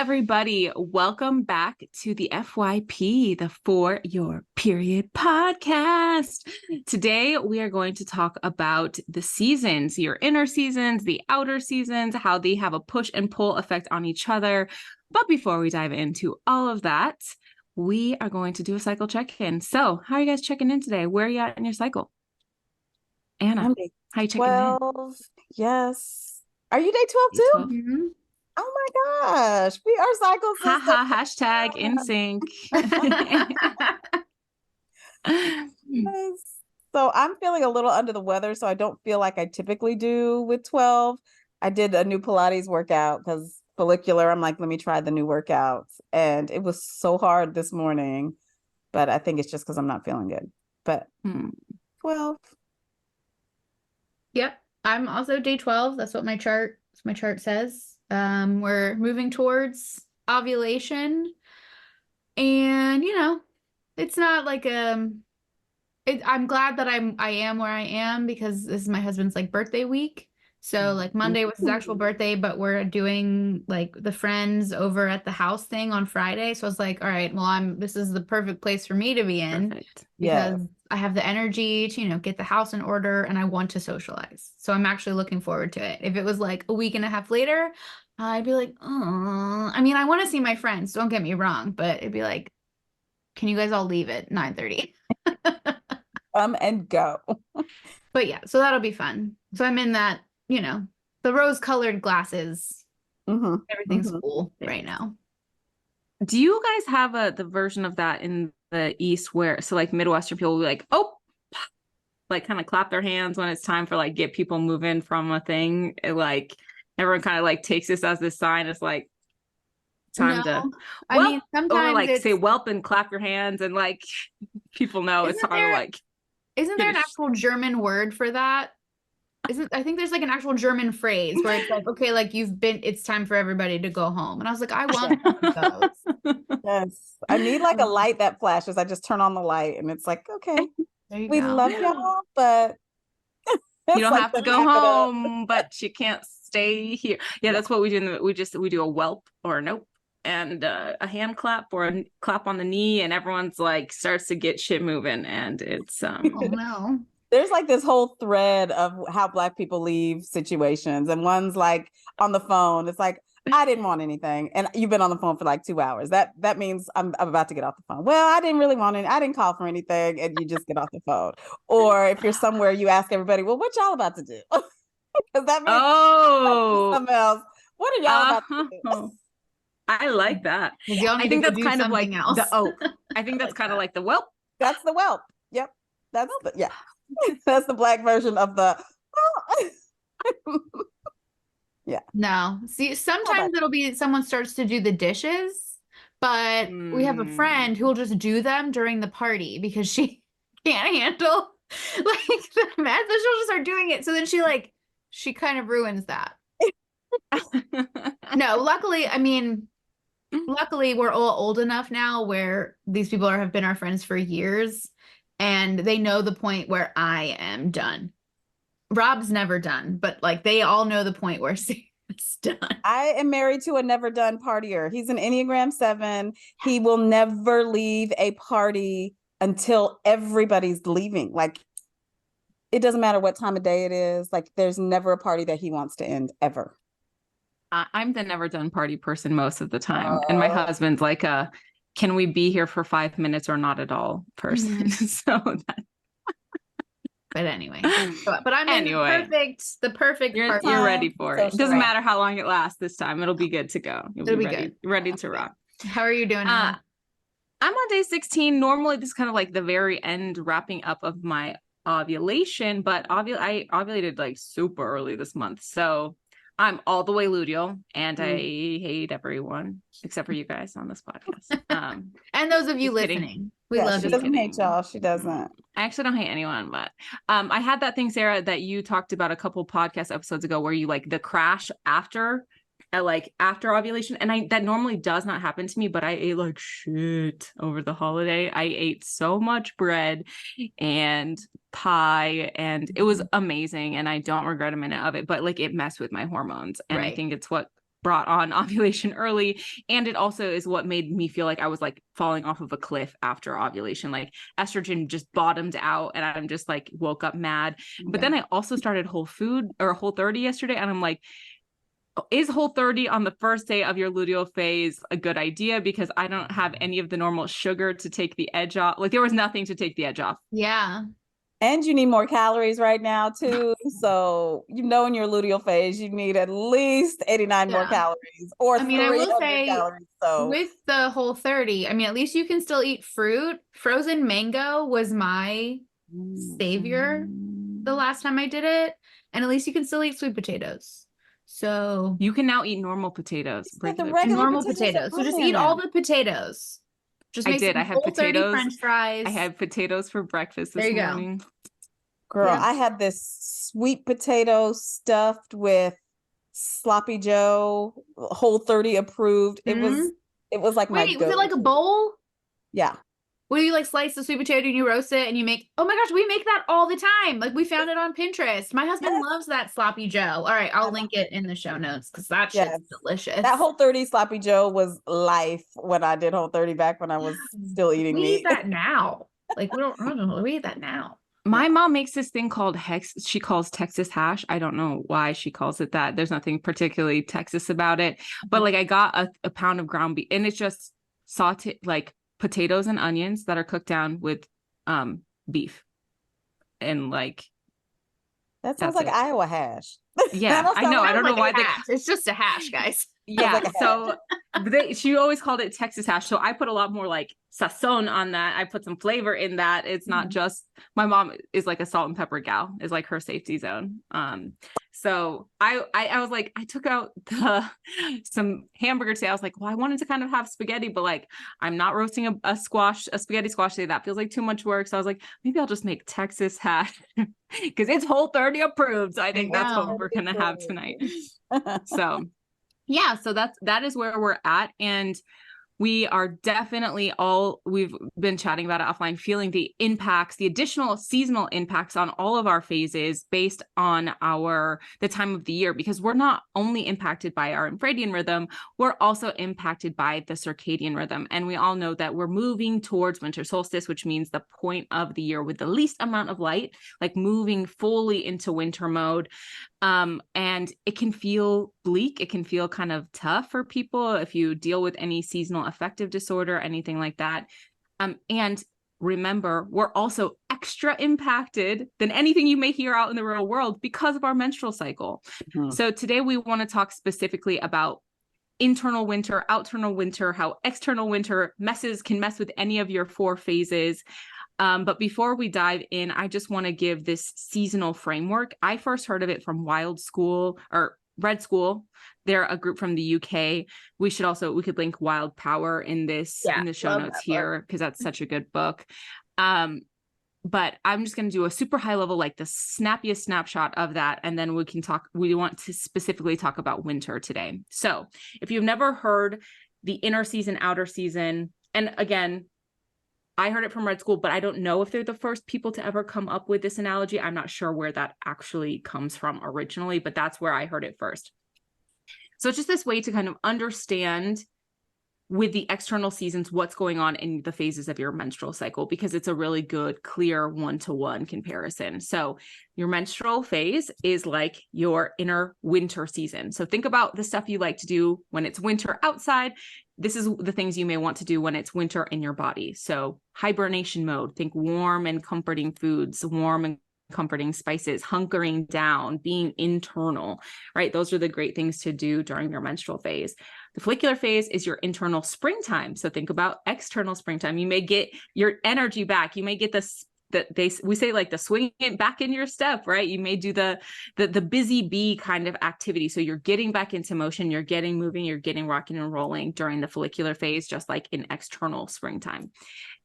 everybody. Welcome back to the FYP, the For Your Period podcast. Today, we are going to talk about the seasons, your inner seasons, the outer seasons, how they have a push and pull effect on each other. But before we dive into all of that, we are going to do a cycle check-in. So, how are you guys checking in today? Where are you at in your cycle? Anna, how are you checking 12. Yes. Are you day 12 in? too? 12. Mm-hmm. Oh my gosh. We are cycle sisters. Haha, hashtag in sync. Yes. So I'm feeling a little under the weather, so I don't feel like I typically do with 12. I did a new Pilates workout because follicular, I'm like, let me try the new workouts. And it was so hard this morning, but I think it's just because I'm not feeling good. But 12. Yep. I'm also day 12. That's what my chart says. We're moving towards ovulation. And it's not like I'm glad that I am where I am because this is my husband's like birthday week. So like Monday was his actual birthday, but we're doing like the friends over at the house thing on Friday. So I was like, all right, well, this is the perfect place for me to be in. Perfect. Because I have the energy to, get the house in order and I want to socialize. So I'm actually looking forward to it. If it was like a week and a half later, I'd be like, oh, I mean, I want to see my friends, don't get me wrong, but it'd be like, can you guys all leave at 9:30? Come and go. But yeah, so that'll be fun. So I'm in that, the rose-colored glasses. Everything's cool right now. Do you guys have the version of that in the East where, so like Midwestern people will be like, oh, like kind of clap their hands when it's time for like get people moving from a thing? Like everyone kind of like takes this as this sign. It's like time to, I mean, sometimes or like say whelp and clap your hands and like people know it's time to like. Isn't there an actual German word for that? I think there's like an actual German phrase where it's like, okay, like it's time for everybody to go home. And I was like, I want those. Yes. I need like a light that flashes. I just turn on the light and it's like, okay, we love y'all, but you don't have to go home, but you can't stay here. Yeah, that's what we do. We do a whelp or a nope and a hand clap or a clap on the knee, and everyone's like starts to get shit moving, and it's oh no. There's like this whole thread of how Black people leave situations, and one's like on the phone. It's like, I didn't want anything, and you've been on the phone for like 2 hours. That means I'm about to get off the phone. Well, I didn't really want it. I didn't call for anything, and you just get off the phone. Or if you're somewhere, you ask everybody, well, what y'all about to do? Because that means something else. What are y'all about to do? I like that. I think that's kind of like else. I think that's kind of like the whelp. That's the whelp. Yep. That's that's the Black version of the yeah. No. See, sometimes it'll be someone starts to do the dishes, but we have a friend who will just do them during the party because she can't handle like the mess. So she'll just start doing it. So then she kind of ruins that. No, luckily we're all old enough now where these people have been our friends for years. And they know the point where I am done. Rob's never done, but like they all know the point where it's done. I am married to a never done partier. He's an Enneagram 7. He will never leave a party until everybody's leaving. Like, it doesn't matter what time of day it is. Like, there's never a party that he wants to end, ever. I'm the never done party person most of the time. And my husband's like can we be here for 5 minutes or not at all person? So but anyway, but I'm in the perfect you're ready for it. It doesn't matter how long it lasts this time. It'll be good to go. It'll be good. Ready to rock. How are you doing now? I'm on day 16. Normally this is kind of like the very end wrapping up of my ovulation, but I ovulated like super early this month. So I'm all the way luteal, and I hate everyone except for you guys on this podcast. And those of you listening. We love you. She doesn't hate y'all. She doesn't. I actually don't hate anyone, but I had that thing, Sarah, that you talked about a couple podcast episodes ago where you like the crash after ovulation, and that normally does not happen to me, but I ate like shit over the holiday. I ate so much bread and pie, and it was amazing, and I don't regret a minute of it, but like it messed with my hormones, and I think it's what brought on ovulation early. And it also is what made me feel like I was like falling off of a cliff after ovulation. Like estrogen just bottomed out and I'm just like woke up mad. But then I also started Whole30 yesterday. And I'm like, is Whole30 on the first day of your luteal phase a good idea? Because I don't have any of the normal sugar to take the edge off. Like there was nothing to take the edge off. Yeah. And you need more calories right now too. So in your luteal phase, you need at least 89 more calories or I mean, I will 300 say calories. So with the Whole30, I mean, at least you can still eat fruit. Frozen mango was my savior the last time I did it. And at least you can still eat sweet potatoes. So you can now eat normal potatoes, regular normal potatoes. So just eat all the potatoes. Just make I have Whole30 potatoes. French fries. I had potatoes for breakfast this morning. Girl, I had this sweet potato stuffed with sloppy Joe, Whole30 approved. It was like my was it like a bowl? Yeah. Where you like slice the sweet potato and you roast it and you make, oh my gosh, we make that all the time. Like we found it on Pinterest. My husband loves that sloppy Joe. All right, I'll link it in the show notes because that shit's delicious. That Whole30 sloppy Joe was life when I did Whole30 back when I was still eating meat. We eat that now. Like we eat that now. My mom makes this thing called she calls Texas hash. I don't know why she calls it that. There's nothing particularly Texas about it. But like I got a pound of ground beef and it's just sauteed like potatoes and onions that are cooked down with beef. And like that sounds like Iowa hash. Yeah, I know. I don't know why it's just a hash, guys. Yeah, so she always called it Texas hash. So I put a lot more like sazon on that. I put some flavor in that. It's not just, my mom is like a salt and pepper gal, is like her safety zone. So I was like, I took out some hamburger today. I was like, well, I wanted to kind of have spaghetti, but like, I'm not roasting a spaghetti squash today. That feels like too much work. So I was like, maybe I'll just make Texas hash because it's Whole30 approved. So I think that's what we're going to have tonight. So yeah, so that is where we're at. And we are definitely we've been chatting about it offline, feeling the impacts, the additional seasonal impacts on all of our phases based on the time of the year, because we're not only impacted by our infradian rhythm, we're also impacted by the circadian rhythm. And we all know that we're moving towards winter solstice, which means the point of the year with the least amount of light, like moving fully into winter mode. And it can feel bleak. It can feel kind of tough for people if you deal with any seasonal affective disorder, anything like that. And remember, we're also extra impacted than anything you may hear out in the real world because of our menstrual cycle. Mm-hmm. So today we want to talk specifically about internal winter, outternal winter, how external winter can mess with any of your 4 phases. But before we dive in, I just want to give this seasonal framework. I first heard of it from Red School. They're a group from the UK. We could link Wild Power in the show notes here, because that's such a good book. But I'm just going to do a super high level, like the snappiest snapshot of that. And then we want to specifically talk about winter today. So if you've never heard the inner season, outer season, and again, I heard it from Red School, but I don't know if they're the first people to ever come up with this analogy. I'm not sure where that actually comes from originally, but that's where I heard it first. So it's just this way to kind of understand with the external seasons what's going on in the phases of your menstrual cycle, because it's a really good, clear one-to-one comparison. So your menstrual phase is like your inner winter season. So think about the stuff you like to do when it's winter outside. This is the things you may want to do when it's winter in your body. So hibernation mode, think warm and comforting foods, warm and comforting spices, hunkering down, being internal, right? Those are the great things to do during your menstrual phase. The follicular phase is your internal springtime. So think about external springtime. You may get your energy back. You may get we say like the swing it back in your step, right? You may do the busy bee kind of activity. So you're getting back into motion, you're getting moving, you're getting rocking and rolling during the follicular phase, just like in external springtime.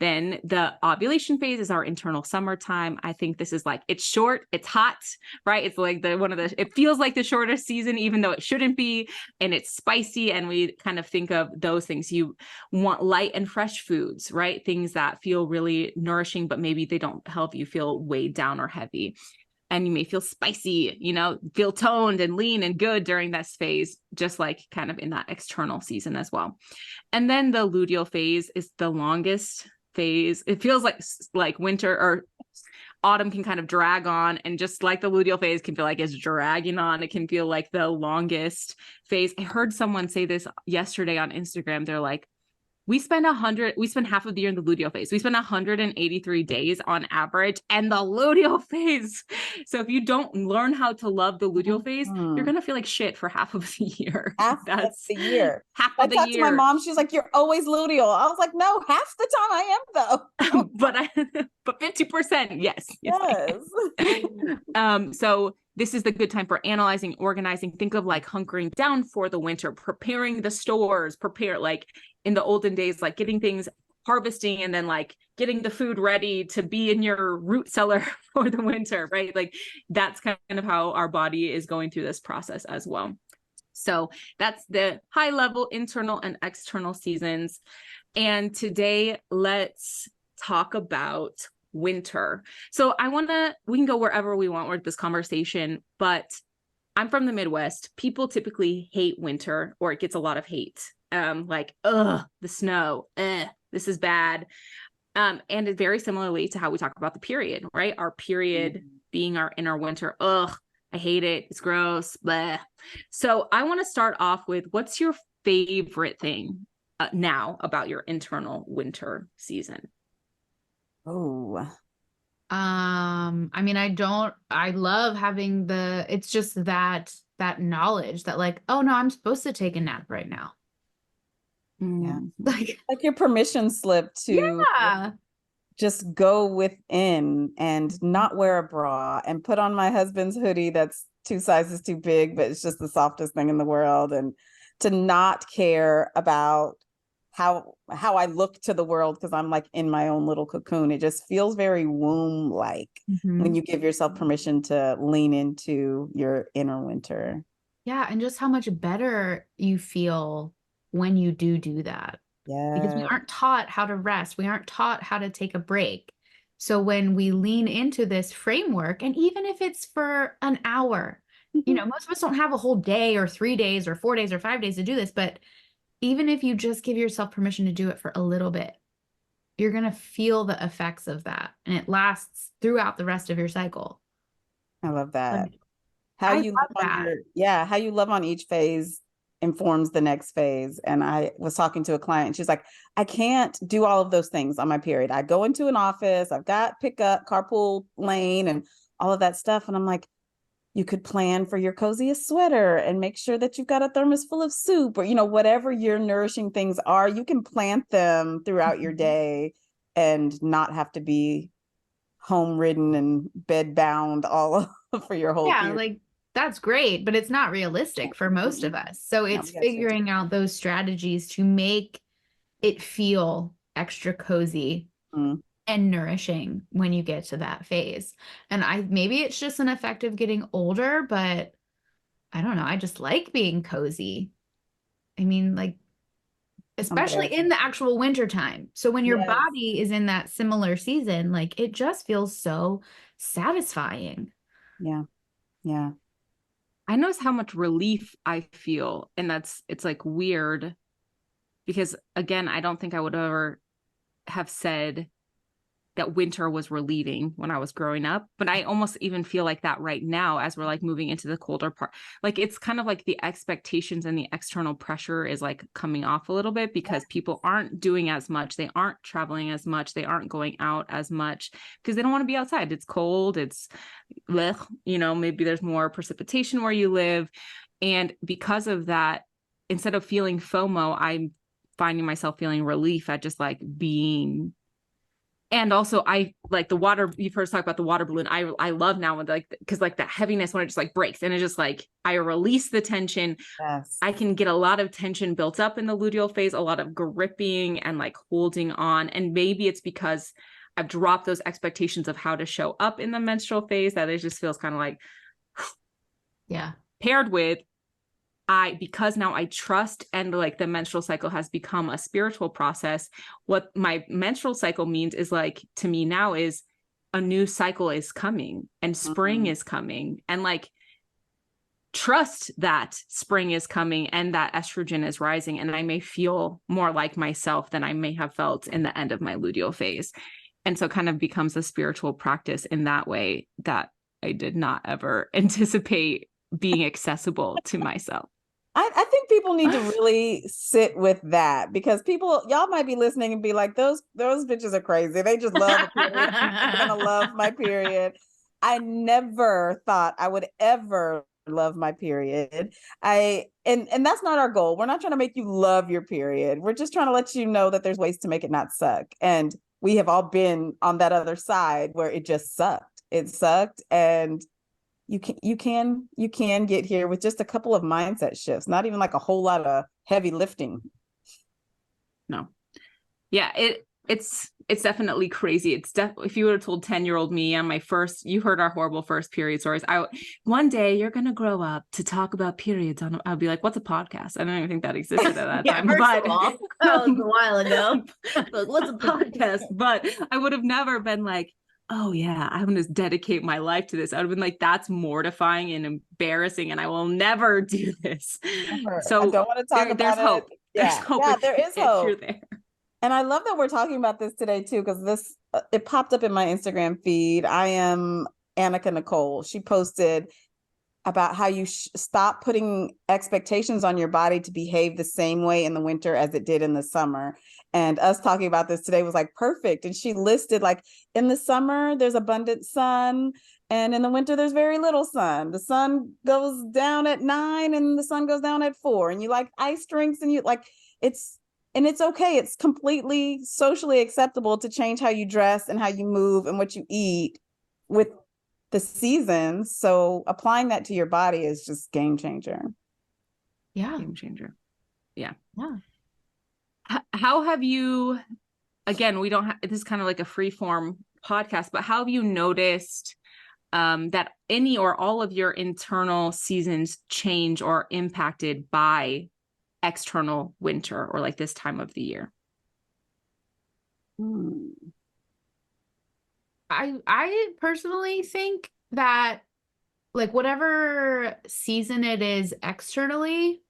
Then the ovulation phase is our internal summertime. I think this is like, it's short, it's hot, right? It's like it feels like the shortest season, even though it shouldn't be, and it's spicy. And we kind of think of those things. You want light and fresh foods, right? Things that feel really nourishing, but maybe they don't help you feel weighed down or heavy. and you may feel spicy, feel toned and lean and good during this phase, just like kind of in that external season as well. And then the luteal phase is the longest phase. It feels like winter or autumn can kind of drag on, and just like the luteal phase can feel like it's dragging on, it can feel like the longest phase. I heard someone say this yesterday on Instagram. They're like, we spend half of the year in the luteal phase. We spend 183 days on average, and the luteal phase. So if you don't learn how to love the luteal phase, you're going to feel like shit for half of the year. Half of the year. I talked to my mom. She's like, you're always luteal. I was like, no, half the time I am though. but 50%. Yes. Yes. So this is the good time for analyzing, organizing. Think of like hunkering down for the winter, preparing the stores, like in the olden days, like getting things harvesting and then like getting the food ready to be in your root cellar for the winter, right? Like that's kind of how our body is going through this process as well. So that's the high level internal and external seasons. And today, let's talk about winter. So we can go wherever we want with this conversation, but I'm from the Midwest. People typically hate winter, or it gets a lot of hate. The snow, this is bad. And it very similarly to how we talk about the period, right? Our period being our inner winter. I hate it. It's gross. Bleh. So I want to start off with, what's your favorite thing now about your internal winter season? Oh, I love having it's just that knowledge that like, oh no, I'm supposed to take a nap right now. Yeah. Like your permission slip to just go within and not wear a bra and put on my husband's hoodie that's 2 sizes too big, but it's just the softest thing in the world, and to not care about how I look to the world because I'm like in my own little cocoon. It just feels very womb-like when you give yourself permission to lean into your inner winter. Yeah, and just how much better you feel when you do that. Yeah. Because we aren't taught how to rest. We aren't taught how to take a break. So when we lean into this framework, and even if it's for an hour, most of us don't have a whole day or 3 days or 4 days or 5 days to do this, but even if you just give yourself permission to do it for a little bit, you're going to feel the effects of that. And it lasts throughout the rest of your cycle. I love that. How you love on each phase informs the next phase. And I was talking to a client, and she's like, I can't do all of those things on my period. I go into an office, I've got pickup, carpool lane, and all of that stuff. And I'm like, you could plan for your coziest sweater and make sure that you've got a thermos full of soup, or, whatever your nourishing things are, you can plant them throughout your day and not have to be home ridden and bed bound all for your whole period. Like that's great, but it's not realistic for most of us. So it's figuring out those strategies to make it feel extra cozy and nourishing when you get to that phase. And maybe it's just an effect of getting older, but I don't know. I just like being cozy. I mean, like, especially in the actual winter time. So when your body is in that similar season, like it just feels so satisfying. Yeah. Yeah. I notice how much relief I feel. And it's like weird because, again, I don't think I would ever have said that winter was relieving when I was growing up, but I almost even feel like that right now as we're like moving into the colder part. Like it's kind of like the expectations and the external pressure is like coming off a little bit because people aren't doing as much. They aren't traveling as much. They aren't going out as much because they don't want to be outside. It's cold. It's, maybe there's more precipitation where you live. And because of that, instead of feeling FOMO, I'm finding myself feeling relief at just like being. And also I like the water, you've heard us talk about the water balloon. I love now when because like that heaviness when it just like breaks and it's just like, I release the tension. Yes. I can get a lot of tension built up in the luteal phase, a lot of gripping and like holding on. And maybe it's because I've dropped those expectations of how to show up in the menstrual phase that it just feels kind of like, paired with because now I trust and like the menstrual cycle has become a spiritual process. What my menstrual cycle means is like, to me now is a new cycle is coming and spring is coming, and like trust that spring is coming and that estrogen is rising, and I may feel more like myself than I may have felt in the end of my luteal phase. And so kind of becomes a spiritual practice in that way that I did not ever anticipate being accessible to myself. I think people need to really sit with that, because y'all might be listening and be like, those bitches are crazy. They just love a period. They're gonna love my period. I never thought I would ever love my period. And that's not our goal. We're not trying to make you love your period. We're just trying to let you know that there's ways to make it not suck. And we have all been on that other side where it just sucked. It sucked, and you can get here with just a couple of mindset shifts, not even like a whole lot of heavy lifting. No. Yeah, it's definitely crazy. If you would have told 10-year-old me on my first, you heard our horrible first period stories. One day you're going to grow up to talk about periods I'll be like, what's a podcast? I don't even think that existed at that time. First but of all, that was a while ago. Like, what's a podcast? But I would have never been like, oh yeah, I'm going to dedicate my life to this. I would have been like, that's mortifying and embarrassing, and I will never do this. Never. So I don't want to talk about there's hope. it. Yeah. There's hope. Yeah, there is hope. You're there. And I love that we're talking about this today too, because it popped up in my Instagram feed. I am Annika Nicole. She posted about how you stop putting expectations on your body to behave the same way in the winter as it did in the summer. And us talking about this today was like perfect. And she listed, like, in the summer, there's abundant sun. And in the winter, there's very little sun. The sun goes down at 9 and the sun goes down at 4. And you like ice drinks, and you like, it's okay. It's completely socially acceptable to change how you dress and how you move and what you eat with the seasons. So applying that to your body is just game changer. Yeah. Game changer. Yeah. Yeah. How have you, again, we don't have, this is kind of like a free form podcast, but how have you noticed that any or all of your internal seasons change or impacted by external winter, or like this time of the year? I personally think that, like, whatever season it is externally,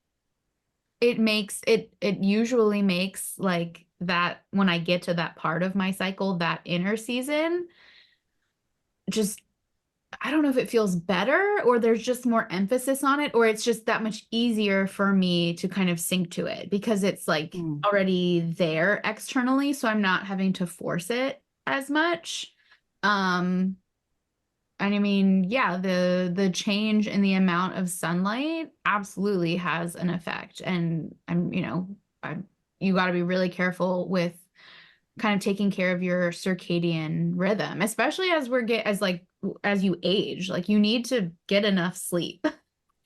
it usually makes, like, that when I get to that part of my cycle, that inner season, just, I don't know if it feels better, or there's just more emphasis on it, or it's just that much easier for me to kind of sync to it because it's like already there externally. So I'm not having to force it as much. And I mean, yeah, the change in the amount of sunlight absolutely has an effect. And you got to be really careful with kind of taking care of your circadian rhythm, especially as you age. Like, you need to get enough sleep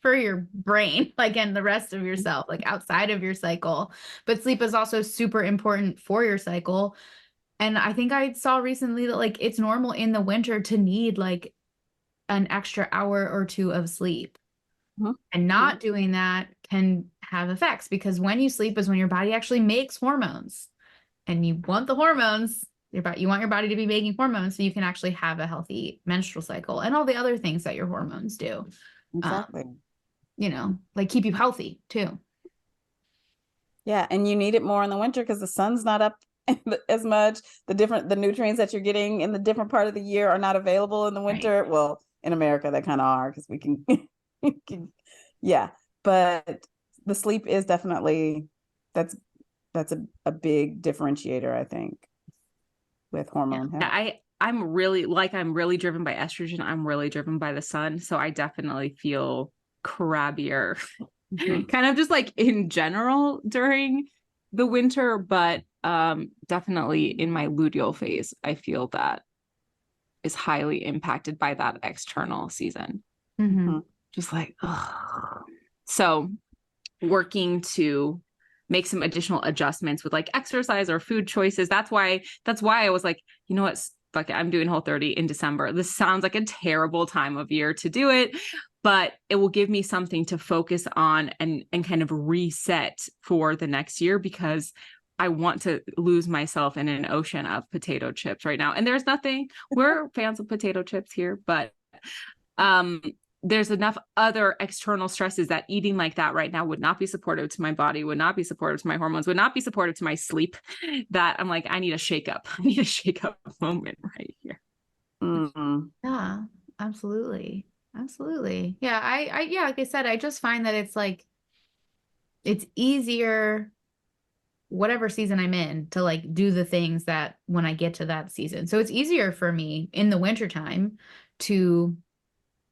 for your brain, like, and the rest of yourself, like outside of your cycle. But sleep is also super important for your cycle. And I think I saw recently that, like, it's normal in the winter to need like an extra hour or two of sleep. And not doing that can have effects, because when you sleep is when your body actually makes hormones. And you want the hormones, you want your body to be making hormones so you can actually have a healthy menstrual cycle and all the other things that your hormones do. Exactly. Like keep you healthy too. Yeah. And you need it more in the winter because the sun's not up as much. The nutrients that you're getting in the different part of the year are not available in the winter. Right. Well, in America, they kind of are, because we can, yeah. But the sleep is definitely, that's a big differentiator, I think, with hormone health. I'm really driven by estrogen. I'm really driven by the sun. So I definitely feel crabbier, kind of just like in general during the winter, but definitely in my luteal phase, I feel that is highly impacted by that external season. Just like, ugh. So working to make some additional adjustments with like exercise or food choices. That's why I was like, you know what, fuck it, I'm doing Whole30 in December. This sounds like a terrible time of year to do it, but it will give me something to focus on and kind of reset for the next year, because I want to lose myself in an ocean of potato chips right now. And there's nothing, we're fans of potato chips here, but there's enough other external stresses that eating like that right now would not be supportive to my body, would not be supportive to my hormones, would not be supportive to my sleep, that I'm like, I need a shake up. I need a shake up moment right here. Mm-hmm. Yeah, absolutely. Absolutely. Yeah, yeah, like I said, I just find that it's like, it's easier whatever season I'm in to like do the things that when I get to that season. So it's easier for me in the wintertime to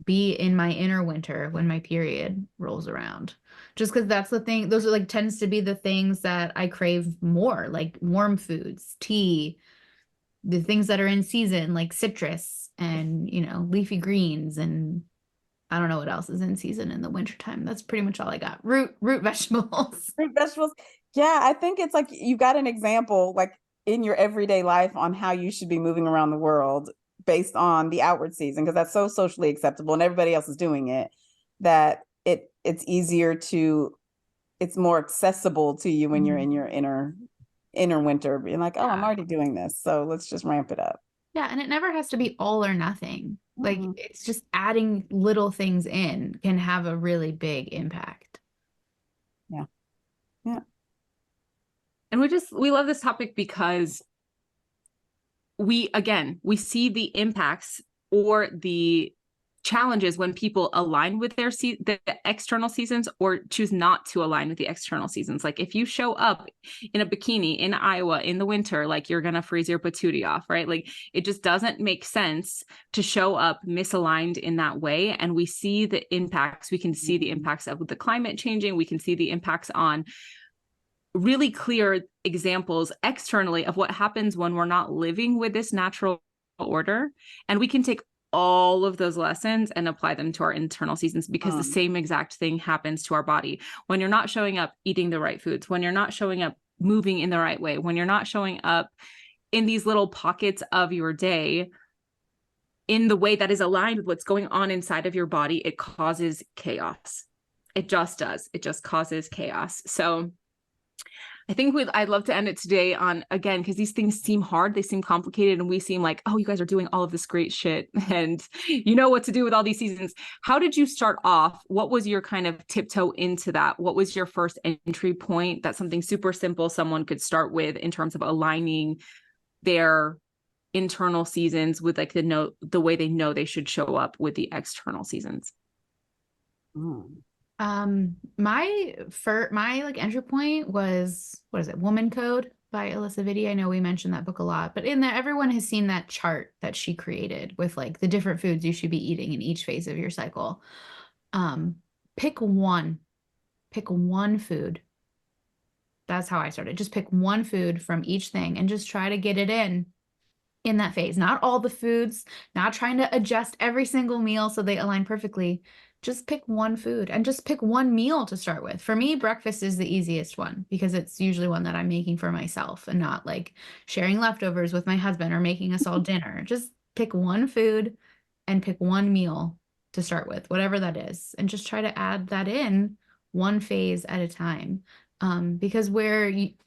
be in my inner winter when my period rolls around. Just because that's the thing, those are like tends to be the things that I crave more, like warm foods, tea, the things that are in season, like citrus and, you know, leafy greens, and I don't know what else is in season in the wintertime. That's pretty much all I got. Root vegetables. Fruit, vegetables. Yeah, I think it's like you got an example like in your everyday life on how you should be moving around the world based on the outward season, because that's so socially acceptable and everybody else is doing it, that it's easier to, it's more accessible to you when you're in your inner winter, being like, oh, I'm already doing this, so let's just ramp it up. Yeah, and it never has to be all or nothing. Like it's just adding little things in can have a really big impact. Yeah. Yeah. And we love this topic because we see the impacts or the challenges when people align with the external seasons or choose not to align with the external seasons. Like if you show up in a bikini in Iowa in the winter, like you're going to freeze your patootie off, right? Like it just doesn't make sense to show up misaligned in that way. And we see the impacts. We can see the impacts of the climate changing. We can see the impacts on really clear examples externally of what happens when we're not living with this natural order. And we can take all of those lessons and apply them to our internal seasons, because the same exact thing happens to our body. When you're not showing up eating the right foods, when you're not showing up moving in the right way, when you're not showing up in these little pockets of your day in the way that is aligned with what's going on inside of your body, it causes chaos. It just does. It just causes chaos. So I think I'd love to end it today on, again, because these things seem hard, they seem complicated, and we seem like, oh, you guys are doing all of this great shit and you know what to do with all these seasons. How did you start off? What was your kind of tiptoe into that? What was your first entry point? That's something super simple someone could start with in terms of aligning their internal seasons with like the way they know they should show up with the external seasons. My like entry point was, what is it, Woman Code by Alyssa Vitti. I know we mentioned that book a lot, but in there everyone has seen that chart that she created with like the different foods you should be eating in each phase of your cycle. Pick one food. That's how I started. Just pick one food from each thing and just try to get it in that phase. Not all the foods, not trying to adjust every single meal so they align perfectly. Just pick one food and just pick one meal to start with. For me, breakfast is the easiest one because it's usually one that I'm making for myself and not like sharing leftovers with my husband or making us all dinner. Just pick one food and pick one meal to start with, whatever that is, and just try to add that in one phase at a time. Because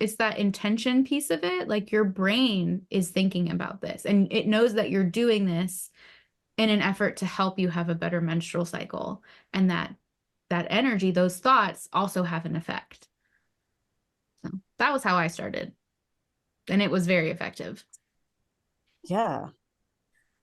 it's that intention piece of it, like your brain is thinking about this and it knows that you're doing this in an effort to help you have a better menstrual cycle, and that energy, those thoughts also have an effect. So that was how I started, and it was very effective. Yeah.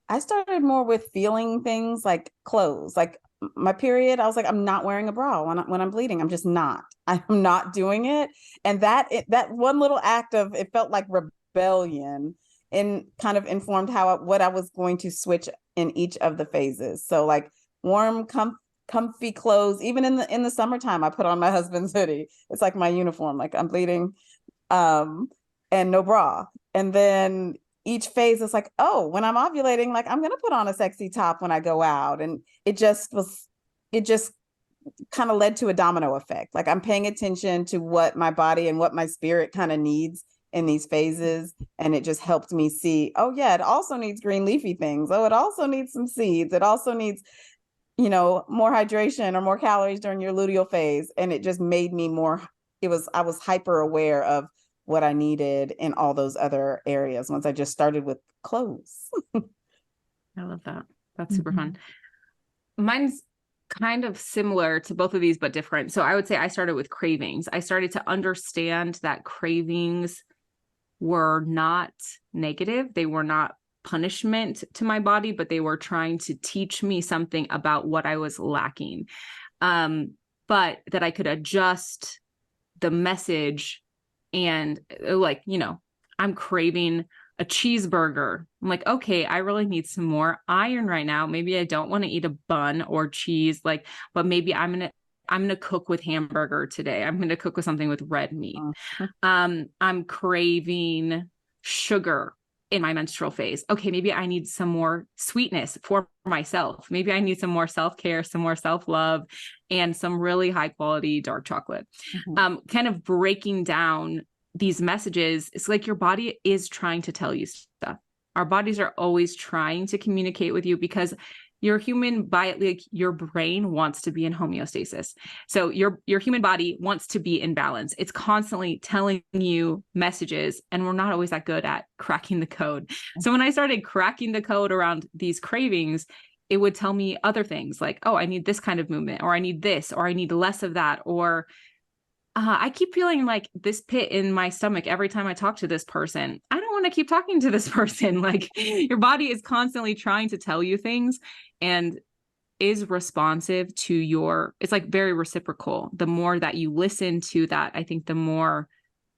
I started more with feeling things like clothes, like my period. I was like, I'm not wearing a bra when I'm bleeding. I'm just not. I'm not doing it. And that one little act of, it felt like rebellion, and kind of informed what I was going to switch in each of the phases. So like warm, comfy clothes. Even in the summertime, I put on my husband's hoodie. It's like my uniform. Like I'm bleeding, and no bra. And then each phase is like, oh, when I'm ovulating, like I'm gonna put on a sexy top when I go out. And it just kind of led to a domino effect. Like I'm paying attention to what my body and what my spirit kind of needs in these phases. And it just helped me see, oh yeah, it also needs green leafy things. Oh, it also needs some seeds. It also needs, more hydration or more calories during your luteal phase. And it just made me I was hyper aware of what I needed in all those other areas once I just started with clothes. I love that. That's super fun. Mine's kind of similar to both of these, but different. So I would say I started with cravings. I started to understand that cravings were not negative. They were not punishment to my body, but they were trying to teach me something about what I was lacking. But that I could adjust the message and like, you know, I'm craving a cheeseburger. I'm like, okay, I really need some more iron right now. Maybe I don't want to eat a bun or cheese, like, but maybe I'm gonna cook with hamburger today. I'm gonna cook with something with red meat. I'm craving sugar in my menstrual phase. Okay, maybe I need some more sweetness for myself. Maybe I need some more self-care, some more self-love, and some really high quality dark chocolate. Kind of breaking down these messages. It's like your body is trying to tell you stuff. Our bodies are always trying to communicate with you because your human body, like your brain wants to be in homeostasis. So your human body wants to be in balance. It's constantly telling you messages, and we're not always that good at cracking the code. So when I started cracking the code around these cravings, it would tell me other things like, oh, I need this kind of movement, or I need this, or I need less of that, or I keep feeling like this pit in my stomach every time I talk to this person. I don't want to keep talking to this person. Like your body is constantly trying to tell you things and is responsive to your, it's like very reciprocal. The more that you listen to that, I think the more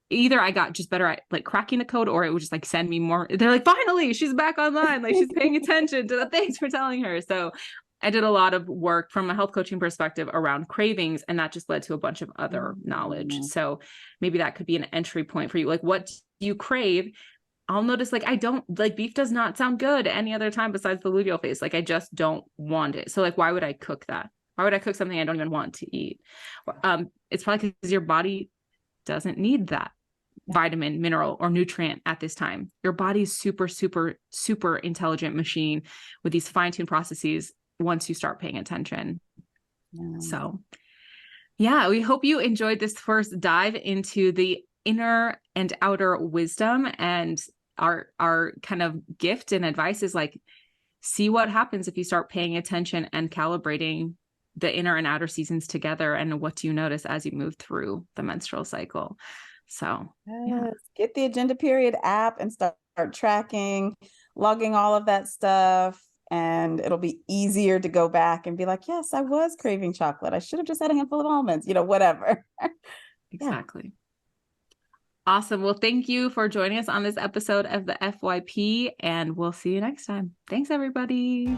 either I got just better at like cracking the code, or it would just like send me more. They're like, finally, she's back online. Like she's paying attention to the things we're telling her. So I did a lot of work from a health coaching perspective around cravings, and that just led to a bunch of other knowledge. So maybe that could be an entry point for you. Like, what do you crave? I'll notice like I don't like beef does not sound good any other time besides the luteal phase. Like I just don't want it. So like, why would I cook that? Why would I cook something I don't even want to eat? It's probably because your body doesn't need that vitamin, mineral, or nutrient at this time. Your body's super, super, super intelligent machine with these fine-tuned processes once you start paying attention. So yeah, we hope you enjoyed this first dive into the inner and outer wisdom, and our kind of gift and advice is like, see what happens if you start paying attention and calibrating the inner and outer seasons together, and what do you notice as you move through the menstrual cycle. So get the Agenda Period app and start tracking, logging all of that stuff. And it'll be easier to go back and be like, yes, I was craving chocolate. I should have just had a handful of almonds, you know, whatever. Exactly. Awesome. Well, thank you for joining us on this episode of the FYP, and we'll see you next time. Thanks, everybody.